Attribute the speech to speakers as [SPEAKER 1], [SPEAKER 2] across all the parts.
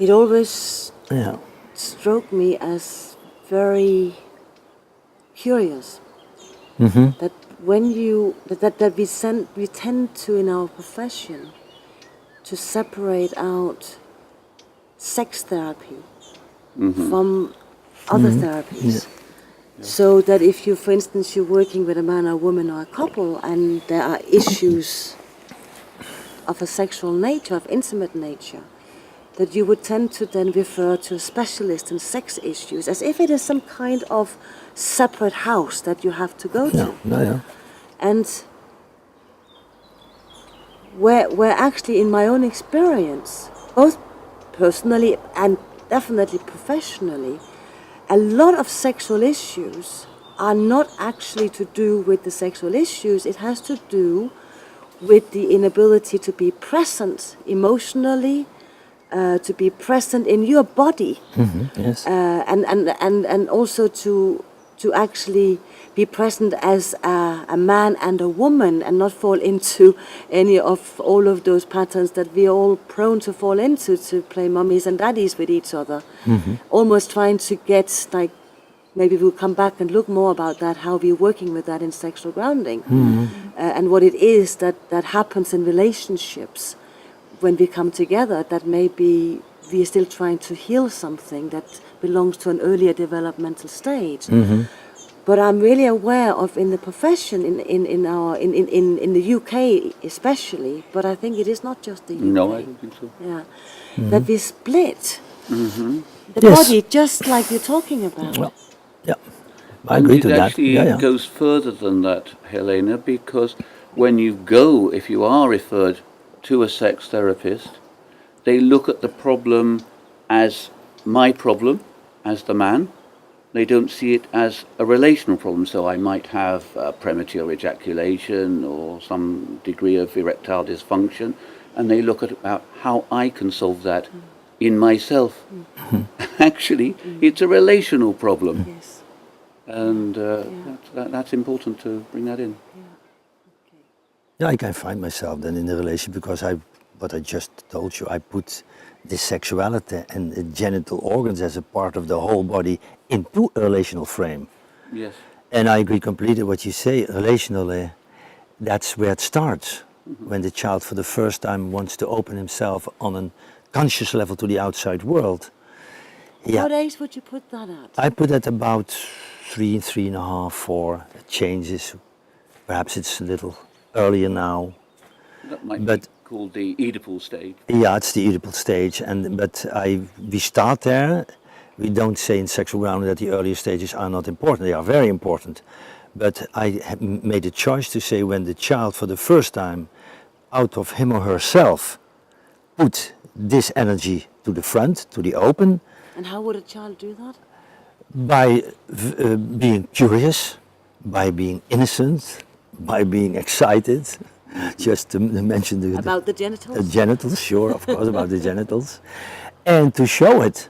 [SPEAKER 1] It always struck me as very curious that when you that we tend to in our profession to separate out sex therapy from other therapies. So that if you, for instance, you're working with a man or a woman or a couple and there are issues of a sexual nature, of intimate nature, that you would tend to then refer to a specialist in sex issues as if it is some kind of separate house that you have to go to. And where actually in my own experience, both personally and definitely professionally, a lot of sexual issues are not actually to do with the sexual issues. It has to do with the inability to be present emotionally, to be present in your body, and also to actually be present as a man and a woman and not fall into any of all of those patterns that we are all prone to fall into, to play mummies and daddies with each other. Almost trying to get, like, maybe we'll come back and look more about that, how we're working with that in sexual grounding, and what it is that happens in relationships when we come together, that maybe we are still trying to heal something that belongs to an earlier developmental stage. But I'm really aware of in the profession, in the UK especially, but I think it is not just the UK.
[SPEAKER 2] No, I don't think so.
[SPEAKER 1] Yeah, that we split the body, just like you're talking about.
[SPEAKER 3] Well, I agree to that.
[SPEAKER 2] It actually goes further than that, Helena, because when you go, if you are referred to a sex therapist, they look at the problem as my problem, as the man. They don't see it as a relational problem. So I might have premature ejaculation or some degree of erectile dysfunction, and they look at about how I can solve that in myself. Actually, it's a relational problem.
[SPEAKER 1] Yes.
[SPEAKER 2] And that's important to bring that in.
[SPEAKER 3] Yeah, I can find myself then in the relation because what I just told you, I put the sexuality and the genital organs as a part of the whole body into a relational frame.
[SPEAKER 2] Yes.
[SPEAKER 3] And I agree completely what you say. Relationally, that's where it starts. When the child for the first time wants to open himself on a conscious level to the outside world.
[SPEAKER 1] What age would you put that at?
[SPEAKER 3] I put at about 3, 3.5, 4. It changes. Perhaps it's a little earlier now.
[SPEAKER 2] That might be called the Oedipal stage.
[SPEAKER 3] Yeah, it's the Oedipal stage, but we start there. We don't say in sexual grounding that the earlier stages are not important. They are very important. But I made a choice to say when the child for the first time, out of him or herself, put this energy to the front, to the open.
[SPEAKER 1] And how would a child do that?
[SPEAKER 3] By being curious, by being innocent, by being excited. Just to mention
[SPEAKER 1] about the genitals?
[SPEAKER 3] The genitals, sure, of course, about the genitals. And to show it.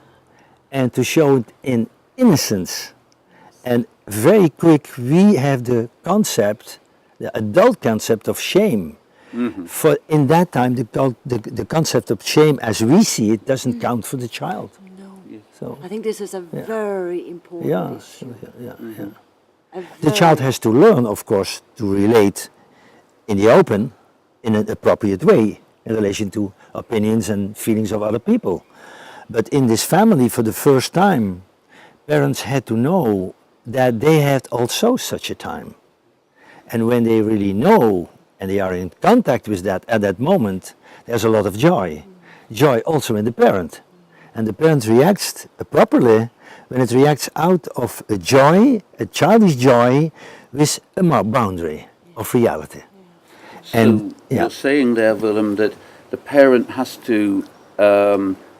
[SPEAKER 3] And to show it in innocence. And very quick, we have the concept, the adult concept of shame. For in that time, the concept of shame as we see it doesn't count for the child.
[SPEAKER 1] No.
[SPEAKER 2] Yes.
[SPEAKER 3] So,
[SPEAKER 1] I think this is a very important issue.
[SPEAKER 3] The child has to learn, of course, to relate in the open, in an appropriate way, in relation to opinions and feelings of other people. But in this family, for the first time, parents had to know that they had also such a time. And when they really know, and they are in contact with that at that moment, there's a lot of joy. Joy also in the parent. And the parent reacts properly when it reacts out of a joy, a childish joy, with a boundary of reality.
[SPEAKER 2] So you're saying there, Willem, that the parent has to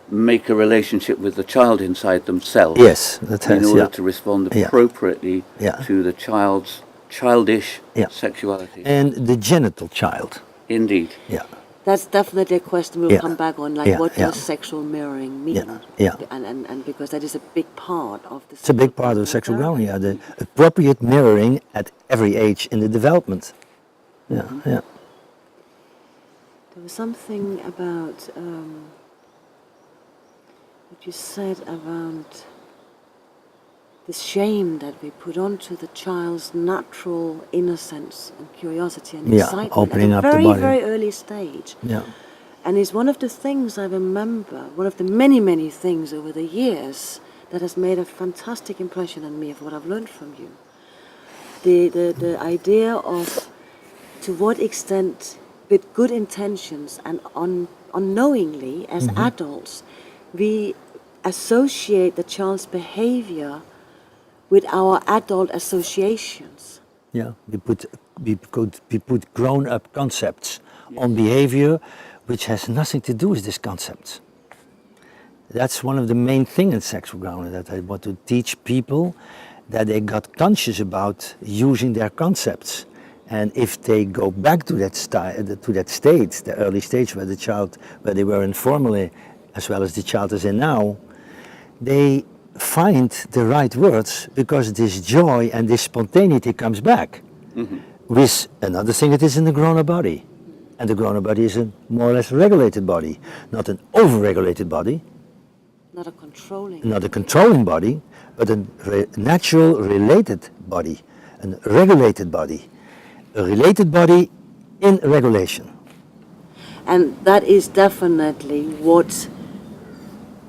[SPEAKER 2] make a relationship with the child inside themselves.
[SPEAKER 3] Yes, that has,
[SPEAKER 2] in order to respond appropriately to the child's childish sexuality.
[SPEAKER 3] And the genital child.
[SPEAKER 2] Indeed.
[SPEAKER 3] Yeah.
[SPEAKER 1] That's definitely a question we'll come back on, like what does sexual mirroring mean? And because that is a big part of the...
[SPEAKER 3] It's a big part of sexual grounding, the appropriate mirroring at every age in the development. There
[SPEAKER 1] was something about what you said around the shame that we put onto the child's natural innocence and curiosity and
[SPEAKER 3] Yeah,
[SPEAKER 1] excitement
[SPEAKER 3] opening
[SPEAKER 1] at a
[SPEAKER 3] up the
[SPEAKER 1] very,
[SPEAKER 3] body.
[SPEAKER 1] very early stage.
[SPEAKER 3] Yeah.
[SPEAKER 1] And it's one of the things I remember, one of the many, many things over the years that has made a fantastic impression on me of what I've learned from you. The idea of to what extent, with good intentions and unknowingly as adults, we associate the child's behavior with our adult associations.
[SPEAKER 3] Yeah, we put grown-up concepts on behavior, which has nothing to do with these concepts. That's one of the main things in sexual grounding, that I want to teach people that they got conscious about using their concepts. And if they go back to that state, the early stage where they were informally, as well as the child is in now, they find the right words because this joy and this spontaneity comes back. With another thing that is in the grown-up body. And the grown-up body is a more or less regulated body, not an over-regulated body,
[SPEAKER 1] Not a controlling.
[SPEAKER 3] not a controlling body, but a natural related body, a regulated body, a related body in regulation.
[SPEAKER 1] And that is definitely what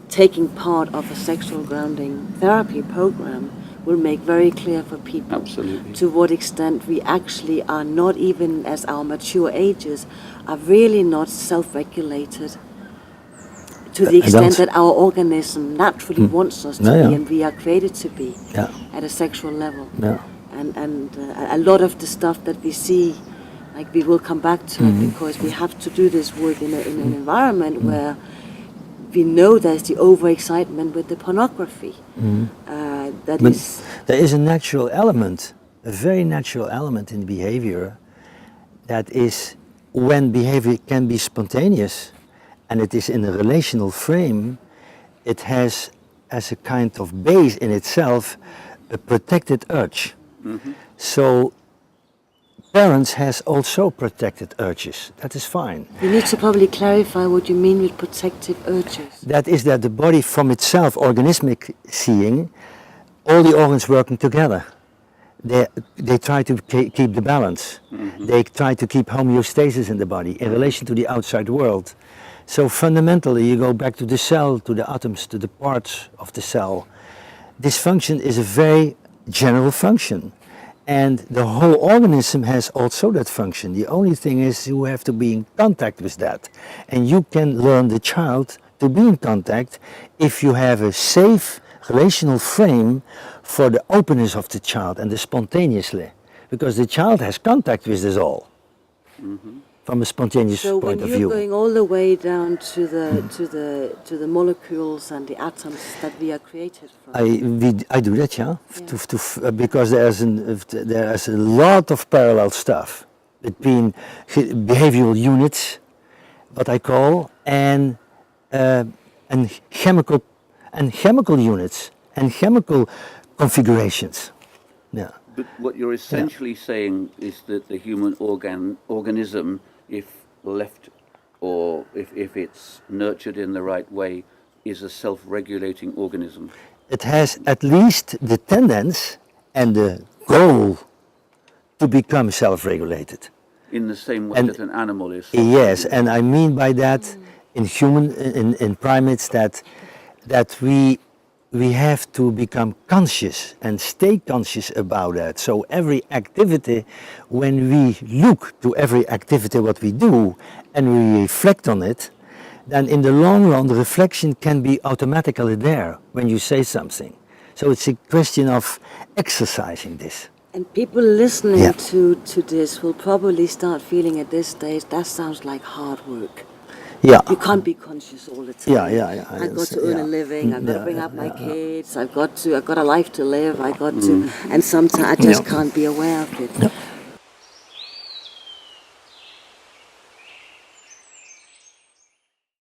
[SPEAKER 1] taking part of a sexual grounding therapy program will make very clear for people.
[SPEAKER 2] Absolutely.
[SPEAKER 1] To what extent we actually are not, even as our mature ages, are really not self-regulated to the extent that our organism naturally wants us to be and we are created to be at a sexual level.
[SPEAKER 3] Yeah.
[SPEAKER 1] And a lot of the stuff that we see, like we will come back to it because we have to do this work in an environment where we know there's the overexcitement with the pornography. But
[SPEAKER 3] there is a natural element, a very natural element in behavior, that is when behavior can be spontaneous and it is in a relational frame, it has as a kind of base in itself a protected urge. So parents has also protected urges. That is fine.
[SPEAKER 1] You need to probably clarify what you mean with protective urges.
[SPEAKER 3] That is that the body from itself, organismic seeing, all the organs working together. They try to keep the balance. They try to keep homeostasis in the body in relation to the outside world. So fundamentally you go back to the cell, to the atoms, to the parts of the cell. This function is a very general function. And the whole organism has also that function. The only thing is you have to be in contact with that. And you can learn the child to be in contact if you have a safe relational frame for the openness of the child and the spontaneously. Because the child has contact with this all. From a spontaneous point of view.
[SPEAKER 1] So when you're going all the way down to the molecules and the atoms that we are created from.
[SPEAKER 3] I do that, yeah. Because there is a lot of parallel stuff between behavioral units, what I call, and chemical units and chemical configurations. Yeah.
[SPEAKER 2] But what you're essentially saying is that the human organism, if left or if it's nurtured in the right way, is a self-regulating organism.
[SPEAKER 3] It has at least the tendency and the goal to become self-regulated.
[SPEAKER 2] In the same way that an animal is.
[SPEAKER 3] Yes, and I mean by that in primates that we have to become conscious and stay conscious about that. So every activity, when we look to every activity what we do and we reflect on it, then in the long run the reflection can be automatically there when you say something. So it's a question of exercising this.
[SPEAKER 1] And people listening to this will probably start feeling at this stage, that sounds like hard work.
[SPEAKER 3] Yeah.
[SPEAKER 1] You can't be conscious all the time.
[SPEAKER 3] Yeah.
[SPEAKER 1] I've got to earn a living. I've got to bring up my kids. I've got a life to live. I got to, and sometimes I just can't be aware of it.